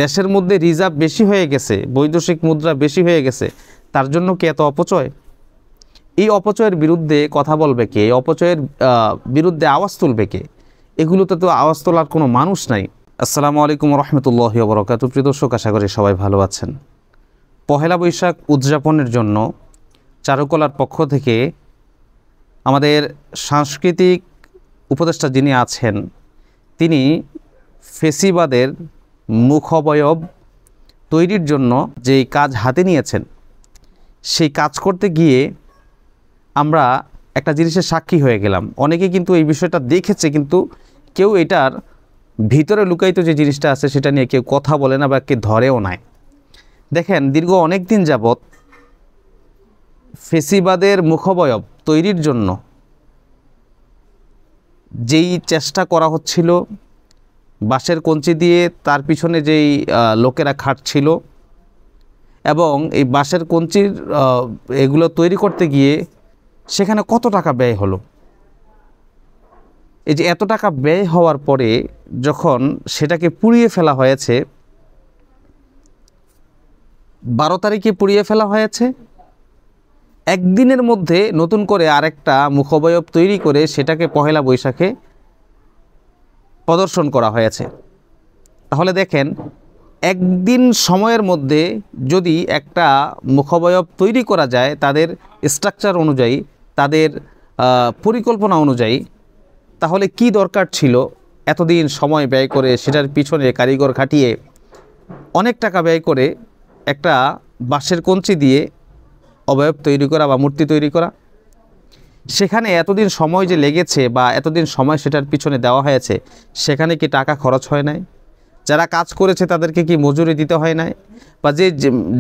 দেশের মধ্যে রিজার্ভ বেশি হয়ে গেছে, বৈদেশিক মুদ্রা বেশি হয়ে গেছে, তার জন্য কি এত অপচয়? এই অপচয়ের বিরুদ্ধে কথা বলবে কে? এই অপচয়ের বিরুদ্ধে আওয়াজ তুলবে কে? এগুলোতে তো আওয়াজ তোলার কোনো মানুষ নাই। আসসালামু আলাইকুম রহমতুল্লাহি ওয়া বারাকাতুহু। প্রিয় দর্শক, আশা করি সবাই ভালো আছেন। পহেলা বৈশাখ উদযাপনের জন্য চারুকলার পক্ষ থেকে আমাদের সাংস্কৃতিক উপদেষ্টা যিনি আছেন, তিনি ফেসিবাদের মুখবয়ব তৈরির জন্য যেই কাজ হাতে নিয়েছেন, সেই কাজ করতে গিয়ে আমরা একটা জিনিসের সাক্ষী হয়ে গেলাম। অনেকে কিন্তু এই বিষয়টা দেখেছে, কিন্তু কেউ এটার ভিতরে লুকায়িত যে জিনিসটা আছে সেটা নিয়ে কেউ কথা বলে না বা কেউ ধরেও নাই। দেখেন, দীর্ঘ অনেক দিন যাবৎ ফেসিবাদের মুখবয়ব তৈরির জন্য যেই চেষ্টা করা হচ্ছিল, বাঁশের কঞ্চি দিয়ে তার পিছনে যেই লোকেরা খাটছিল, এবং এই বাঁশের কঞ্চির এগুলো তৈরি করতে গিয়ে সেখানে কত টাকা ব্যয় হলো। এই যে এত টাকা ব্যয় হওয়ার পরে যখন সেটাকে পুড়িয়ে ফেলা হয়েছে, 12 তারিখে পুড়িয়ে ফেলা হয়েছে, একদিনের মধ্যে নতুন করে আরেকটা মুখবয়ব তৈরি করে সেটাকে পহেলা বৈশাখে প্রদর্শন করা হয়েছে। তাহলে দেখেন, একদিন সময়ের মধ্যে যদি একটা মুখবয়ব তৈরি করা যায় তাদের স্ট্রাকচার অনুযায়ী, তাদের পরিকল্পনা অনুযায়ী, তাহলে কি দরকার ছিল এতদিন সময় ব্যয় করে সেটার পিছনে কারিগর খাটিয়ে অনেক টাকা ব্যয় করে একটা বাঁশের কঞ্চি দিয়ে অবয়ব তৈরি করা বা মূর্তি তৈরি করা? সেখানে এতদিন সময় যে লেগেছে বা এতদিন সময় সেটার পিছনে দেওয়া হয়েছে, সেখানে কি টাকা খরচ হয় নাই? যারা কাজ করেছে তাদেরকে কি মজুরি দিতে হয় নাই? বা যে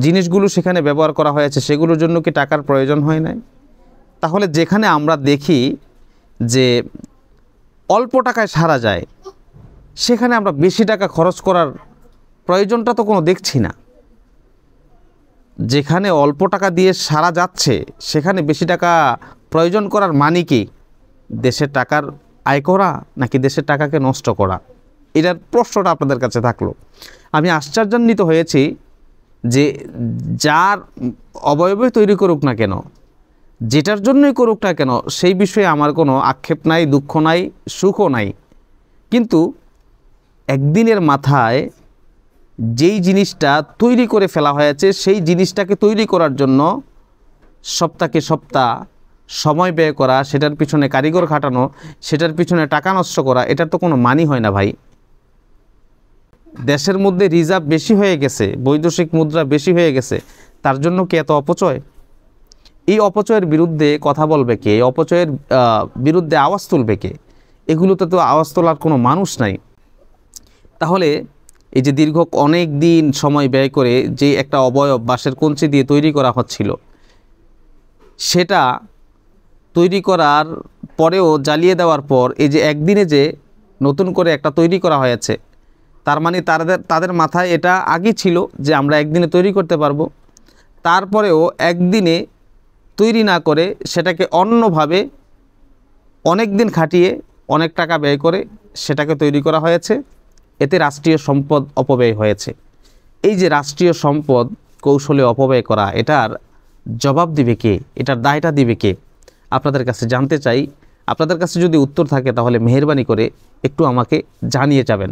জিনিসগুলো সেখানে ব্যবহার করা হয়েছে সেগুলোর জন্য কি টাকার প্রয়োজন হয় নাই? তাহলে যেখানে আমরা দেখি যে অল্প টাকায় সারা যায়, সেখানে আমরা বেশি টাকা খরচ করার প্রয়োজনটা তো কোনো দেখছি না। যেখানে অল্প টাকা দিয়ে সারা যাচ্ছে সেখানে বেশি টাকা প্রয়োজন করার মানে কি? দেশের টাকার আয় করা নাকি দেশের টাকাকে নষ্ট করা? এটার প্রশ্নটা আপনাদের কাছে থাকলো। আমি আশ্চর্যান্বিত হয়েছি যে যার অবয়বই তৈরি করুক না কেন, যেটার জন্যই করুক না কেন, সেই বিষয়ে আমার কোনো আক্ষেপ নাই, দুঃখ নাই, সুখও নাই। কিন্তু একদিনের মাথায় যেই জিনিসটা তৈরি করে ফেলা হয়েছে, সেই জিনিসটাকে তৈরি করার জন্য সপ্তাহকে সপ্তাহ সময় ব্যয় করা, সেটার পিছনে কারিগর খাটানো, সেটার পিছনে টাকা নষ্ট করা, এটার তো কোনো মানই হয় না ভাই। দেশের মধ্যে রিজার্ভ বেশি হয়ে গেছে, বৈদেশিক মুদ্রা বেশি হয়ে গেছে, তার জন্য কি এত অপচয়? এই অপচয়ের বিরুদ্ধে কথা বলবে কে? এই অপচয়ের বিরুদ্ধে আওয়াজ তুলবে কে? এগুলোতে তো আওয়াজ তোলার কোনো মানুষ নাই। তাহলে এই যে দীর্ঘ অনেক দিন সময় ব্যয় করে যে একটা অবয়ব বাঁশের কঞ্চি দিয়ে তৈরি করা হচ্ছিল, সেটা তৈরি করার পরেও জ্বালিয়ে দেওয়ার পর এই যে একদিনে যে নতুন করে একটা তৈরি করা হয়েছে, তার মানে তাদের মাথায় এটা আগে ছিল যে আমরা একদিনে তৈরি করতে পারবো। তারপরেও একদিনে তৈরি না করে সেটাকে অন্যভাবে অনেক দিন খাটিয়ে অনেক টাকা ব্যয় করে সেটাকে তৈরি করা হয়েছে। এতে রাষ্ট্রীয় সম্পদ অপব্যয় হয়েছে। এই যে রাষ্ট্রীয় সম্পদ কৌশলে অপব্যয় করা, এটার জবাব দিবে কে? এটার দায়টা দিবে কে? আপনাদের কাছে জানতে চাই। আপনাদের কাছে যদি উত্তর থাকে তাহলে মেহেরবানি করে একটু আমাকে জানিয়ে যাবেন।